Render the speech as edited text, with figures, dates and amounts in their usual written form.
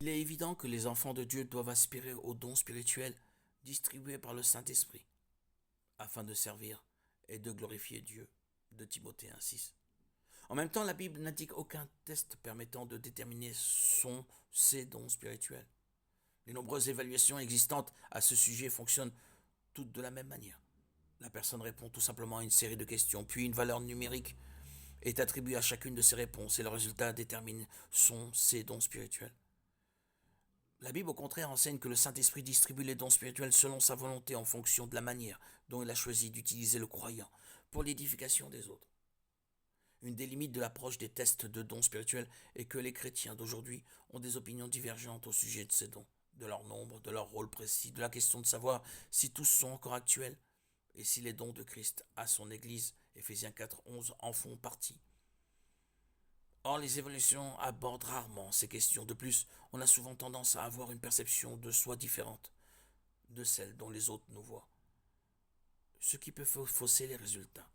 Il est évident que les enfants de Dieu doivent aspirer aux dons spirituels distribués par le Saint-Esprit, afin de servir et de glorifier Dieu, de Timothée 1,6. En même temps, la Bible n'indique aucun test permettant de déterminer ses dons spirituels. Les nombreuses évaluations existantes à ce sujet fonctionnent toutes de la même manière. La personne répond tout simplement à une série de questions, puis une valeur numérique est attribuée à chacune de ces réponses et le résultat détermine ses dons spirituels. La Bible, au contraire, enseigne que le Saint-Esprit distribue les dons spirituels selon sa volonté en fonction de la manière dont il a choisi d'utiliser le croyant pour l'édification des autres. Une des limites de l'approche des tests de dons spirituels est que les chrétiens d'aujourd'hui ont des opinions divergentes au sujet de ces dons, de leur nombre, de leur rôle précis, de la question de savoir si tous sont encore actuels et si les dons de Christ à son Église, Éphésiens 4,11, en font partie. Or, les évolutions abordent rarement ces questions. De plus, on a souvent tendance à avoir une perception de soi différente de celle dont les autres nous voient, ce qui peut fausser les résultats.